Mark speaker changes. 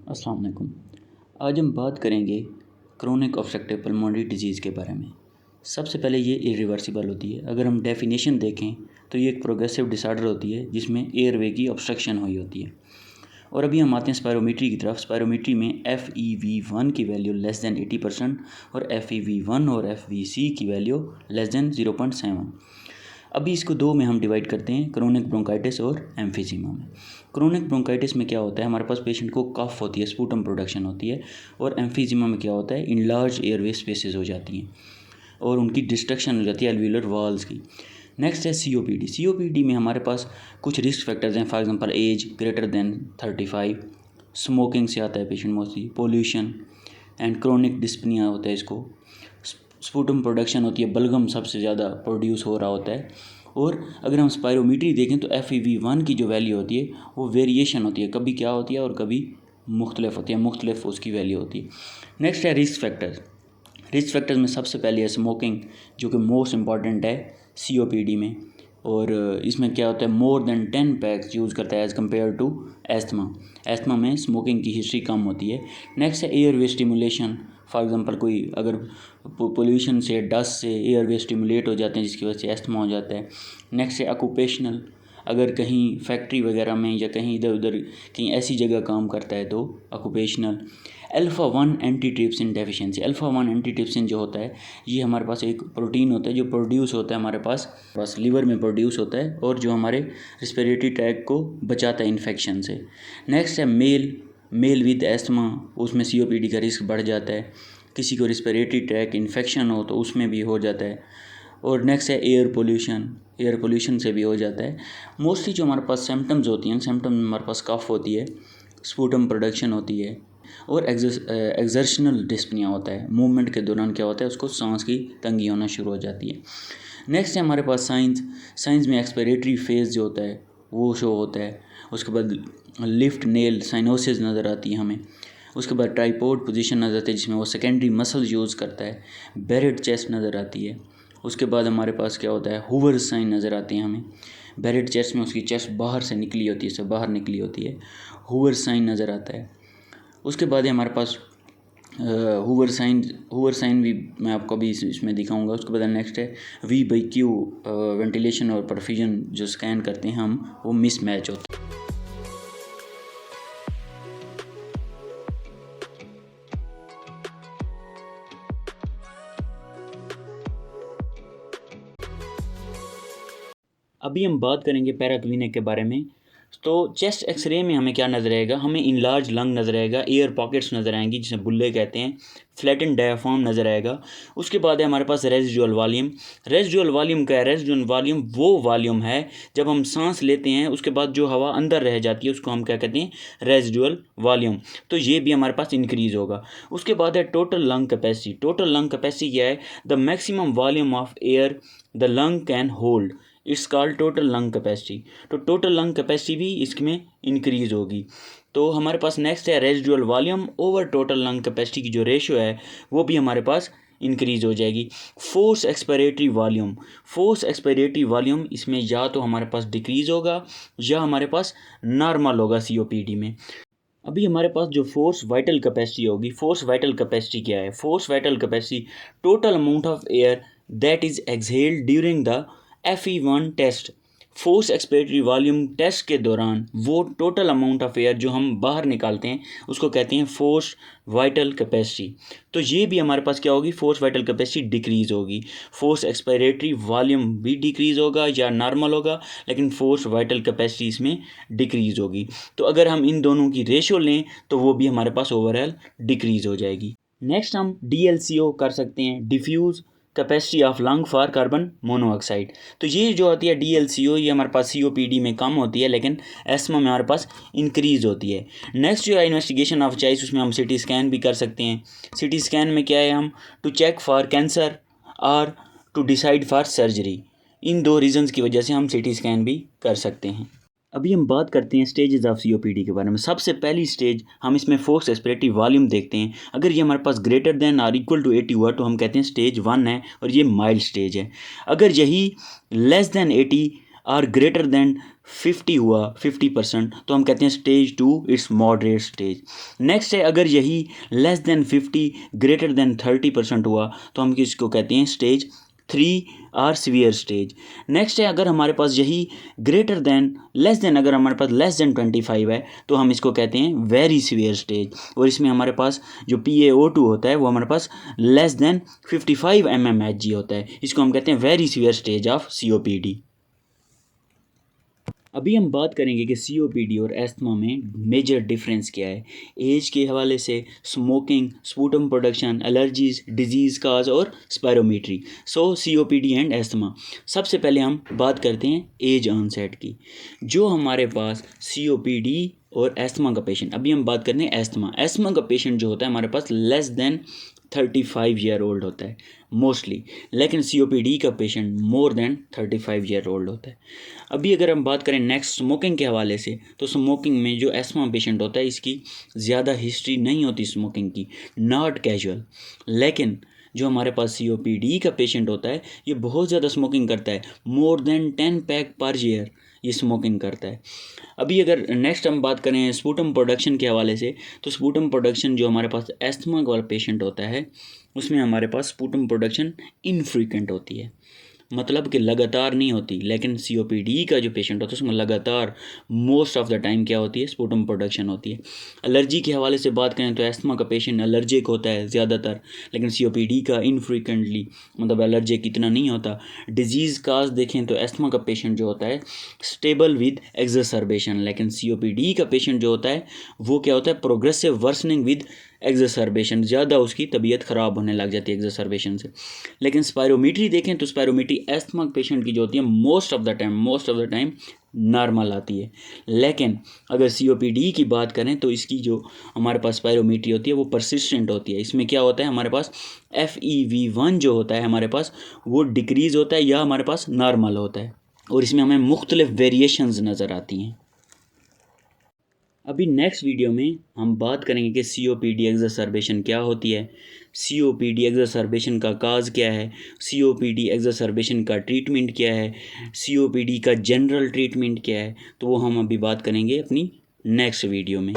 Speaker 1: अस्सलाम वालेकुम। आज हम बात करेंगे क्रोनिक ऑब्स्ट्रक्टिव पल्मोनरी डिजीज़ के बारे में। सबसे पहले ये इरिवर्सिबल होती है। अगर हम डेफिनेशन देखें तो ये एक प्रोग्रेसिव डिसऑर्डर होती है जिसमें एयरवे की ऑब्स्ट्रक्शन हुई होती है। और अभी हम आते हैं स्पायरोमीट्री की तरफ। स्पायरोमीट्री में FEV1 की वैल्यू लेस दैन 80% और FEV1 और FVC की वैल्यू लेस दैन 0.7। अभी इसको दो में हम डिवाइड करते हैं, क्रोनिक ब्रोंकाइटिस और एम्फीजीमा में। क्रोनिक ब्रोंकाइटिस में क्या होता है, हमारे पास पेशेंट को कफ होती है, स्पूटम प्रोडक्शन होती है। और एम्फीजीमा में क्या होता है, इनलार्ज एयरवे स्पेसेस हो जाती हैं और उनकी डिस्ट्रक्शन हो जाती है एल्वियुलर वॉल्स की। नेक्स्ट है COPD। COPD में हमारे पास कुछ रिस्क फैक्टर्स हैं, for example age greater than 35, smoking से आता है patient mostly, pollution and chronic dyspnoea होता है इसको, स्पूटम प्रोडक्शन होती है, बलगम सबसे ज़्यादा प्रोड्यूस हो रहा होता है। और अगर हम स्पायरोमीट्री देखें तो FEV1 की जो वैल्यू होती है वो वेरिएशन होती है, कभी क्या होती है और कभी मुख्तलिफ होती है, मुख्तलिफ उसकी वैल्यू होती है। नेक्स्ट है रिस्क फैक्टर्स। रिस्क फैक्टर्स में सबसे पहले है स्मोकिंग, जो कि मोस्ट इम्पॉर्टेंट है COPD में। और इसमें क्या होता है, मोर देन 10 पैक्स यूज़ करता है as compared to asthma. Asthma में स्मोकिंग की हिस्ट्री कम होती है। नेक्स्ट है एयरवे स्टिमुलेशन। फॉर एग्जांपल कोई अगर पोल्यूशन से, डस्ट से एयरवे स्टिमुलेट हो जाते हैं जिसकी वजह से एस्थमा हो जाता है। नेक्स्ट है ऑक्यूपेशनल, अगर कहीं फैक्ट्री वगैरह में या कहीं इधर उधर कहीं ऐसी जगह काम करता है तो occupational. Alpha one antitrypsin deficiency. Alpha one antitrypsin जो होता है ये हमारे पास एक प्रोटीन होता है जो प्रोड्यूस होता है हमारे पास लीवर में प्रोड्यूस होता है और जो हमारे रिस्पिरेटरी ट्रैक को बचाता है इन्फेक्शन से। नेक्स्ट है मेल विद एस्थमा, उसमें COPD का रिस्क बढ़ जाता है। किसी को रिस्पिरेटरी ट्रैक इन्फेक्शन हो तो उसमें भी हो जाता है। और नेक्स्ट है एयर पोल्यूशन से भी हो जाता है। मोस्टली जो हमारे पास सिम्टम्स होती हैं, सिम्टम में हमारे पास कफ होती है, स्पूटम प्रोडक्शन होती है और एक्सर्शनल डिस्पनिया होता है। मूवमेंट के दौरान क्या होता है, उसको सांस की तंगी होना शुरू हो जाती है। नेक्स्ट है हमारे पास साइंस में एक्सपिरेटरी फेज़ जो होता है वो शो होता है। उसके बाद लिफ्ट नेल साइनोसिस नज़र आती है हमें। उसके बाद ट्राइपॉड पोजीशन नज़र आती है जिसमें वो सेकेंडरी मसल यूज़ करता है। बेरेड चेस्ट नज़र आती है। उसके बाद हमारे पास क्या होता है, हूवर साइन नज़र आती है हमें। बेरेड चेस्ट में उसकी चेस्ट बाहर से निकली होती है, इससे बाहर निकली होती है, हूवर साइन नज़र आता है। उसके बाद हमारे पास हूवर साइन भी मैं आपको अभी इसमें दिखाऊंगा। उसके बाद नेक्स्ट है V/Q वेंटिलेशन और परफ्यूजन जो स्कैन करते हैं हम, वो मिसमैच होता है। अभी हम बात करेंगे पैराक्लिनिक के बारे में। तो चेस्ट एक्सरे में हमें क्या नज़र आएगा, हमें इनलार्ज लंग नज़र आएगा, एयर पॉकेट्स नज़र आएंगी जिसे बुल्ले कहते हैं, फ्लैटन डायफ्राम नज़र आएगा। उसके बाद है हमारे पास रेजिडुअल वॉल्यूम। रेजिडुअल वॉल्यूम क्या है, रेजिडुअल वॉल्यूम वो वॉल्यूम है जब हम सांस लेते हैं उसके बाद जो हवा अंदर रह जाती है उसको हम क्या कहते हैं, रेजिडुअल वॉल्यूम। तो ये भी हमारे पास इंक्रीज़ होगा। उसके बाद है total lung capacity. Total lung capacity क्या है, the maximum volume of air the lung can hold, it's called total lung capacity. तो टोटल लंग कैपेसिटी भी इसमें इंक्रीज़ होगी। तो हमारे पास नेक्स्ट है residual volume over total lung capacity की जो रेशियो है वो भी हमारे पास इंक्रीज़ हो जाएगी। फोर्स एक्सपिरेटरी वॉल्यूम इसमें या तो हमारे पास डिक्रीज़ होगा या हमारे पास नॉर्मल होगा COPD में। अभी हमारे पास जो फोर्स वाइटल कैपेसिटी होगी, फोर्स वाइटल कैपेसिटी क्या है, force vital capacity total amount of air that is exhaled during the FE1 test. Force expiratory volume test के दौरान वो टोटल अमाउंट ऑफ एयर जो हम बाहर निकालते हैं उसको कहते हैं फोर्स वाइटल कैपेसिटी। तो ये भी हमारे पास क्या होगी, फोर्स वाइटल कैपेसिटी डिक्रीज़ होगी। फोर्स एक्सपिरेटरी वॉल्यूम भी डिक्रीज़ होगा या नॉर्मल होगा, लेकिन फोर्स वाइटल कैपेसिटी इसमें डिक्रीज़ होगी। तो अगर हम इन दोनों की रेशियो लें तो वो भी हमारे पास ओवरऑल डिक्रीज़ हो जाएगी। नेक्स्ट हम DLCO कर सकते हैं, diffuse capacity of lung for carbon monoxide. तो ये जो होती है DLCO, ये हमारे पास COPD में कम होती है लेकिन एस्थमा में हमारे पास इंक्रीज़ होती है। नेक्स्ट जो है इन्वेस्टिगेशन ऑफ चॉइस, उसमें हम CT स्कैन भी कर सकते हैं। CT स्कैन में क्या है, हम टू चेक फॉर कैंसर और टू डिसाइड फॉर सर्जरी, इन दो रीज़न्स की वजह से हम CT स्कैन भी कर सकते हैं। अभी हम बात करते हैं स्टेजेस ऑफ COPD के बारे में। सबसे पहली स्टेज हम इसमें फोर्स एक्सपिरेटरी वॉल्यूम देखते हैं। अगर ये हमारे पास ग्रेटर देन और इक्वल टू 80 हुआ तो हम कहते हैं स्टेज 1 है और ये माइल्ड स्टेज है। अगर यही लेस देन 80 और ग्रेटर देन 50 हुआ 50%, तो हम कहते हैं stage 2 it's moderate stage. Next है अगर यही लेस देन 50 ग्रेटर देन 30% हुआ तो हम किसको कहते हैं stage 3 or severe stage. Next है अगर हमारे पास यही ग्रेटर देन लेस देन अगर हमारे पास लेस देन 25 है तो हम इसको कहते हैं वेरी सीवियर स्टेज, और इसमें हमारे पास जो PaO2 होता है वो हमारे पास लेस देन 55 mmHg होता है, इसको हम कहते हैं very severe stage of COPD। अभी हम बात करेंगे कि COPD और एस्थमा में मेजर डिफरेंस क्या है एज के हवाले से, smoking, sputum production, allergies, disease काज और spirometry. So COPD and asthma. सबसे पहले हम बात करते हैं एज ऑनसेट की। जो हमारे पास COPD और एस्थमा का पेशेंट, अभी हम बात करते हैं एस्थमा का पेशेंट जो होता है हमारे पास लेस देन 35 ईयर ओल्ड होता है मोस्टली, लेकिन COPD का patient more than 35 year old होता है। अभी अगर हम बात करें नेक्स्ट स्मोकिंग के हवाले से, तो स्मोकिंग में जो एस्थमा पेशेंट होता है इसकी ज़्यादा हिस्ट्री नहीं होती स्मोकिंग की, नॉट कैजुअल। लेकिन जो हमारे पास COPD का पेशेंट होता है ये बहुत ज़्यादा स्मोकिंग करता है, more than 10 pack per year ये स्मोकिंग करता है। अभी अगर नेक्स्ट हम बात करें स्पूटम प्रोडक्शन के हवाले से, तो स्पूटम प्रोडक्शन जो हमारे पास एस्थमा वाला पेशेंट होता है उसमें हमारे पास स्पूटम प्रोडक्शन इनफ्रीक्वेंट होती है, मतलब कि लगातार नहीं होती। लेकिन COPD का जो पेशेंट होता है उसमें लगातार मोस्ट ऑफ द टाइम क्या होती है, स्पूटम प्रोडक्शन होती है। एलर्जी के हवाले से बात करें तो एस्थमा का पेशेंट एलर्जिक होता है ज़्यादातर, लेकिन COPD का इनफ्रीक्वेंटली मतलब एलर्जिक इतना नहीं होता। डिजीज़ काज देखें तो एस्थमा का पेशेंट जो होता है स्टेबल विद एक्सरबेशन, लेकिन COPD का पेशेंट जो होता है वो क्या होता है प्रोग्रेसिव वर्सनिंग विद एक्सरबेशन, ज़्यादा उसकी तबीयत ख़राब होने लग जाती है एक्सरबेशन से। लेकिन स्पायरोमीट्री देखें तो स्पायरोमीट्री एस्थमा पेशेंट की जो होती है most of the time normal आती है। लेकिन अगर COPD की बात करें तो इसकी जो हमारे पास स्पायरोमीट्री होती है वो परसिस्टेंट होती है। इसमें क्या होता है हमारे पास FEV1 जो होता है हमारे पास वो डिक्रीज़ होता है या हमारे पास नॉर्मल होता है, और इसमें हमें मुख्तलिफ वेरिएशंस नज़र आती हैं। अभी नेक्स्ट वीडियो में हम बात करेंगे कि COPD एक्सरबेशन क्या होती है, COPD एक्सरबेशन का काज क्या है, COPD एक्सरबेशन का ट्रीटमेंट क्या है, COPD का जनरल ट्रीटमेंट क्या है, तो वो हम अभी बात करेंगे अपनी नेक्स्ट वीडियो में।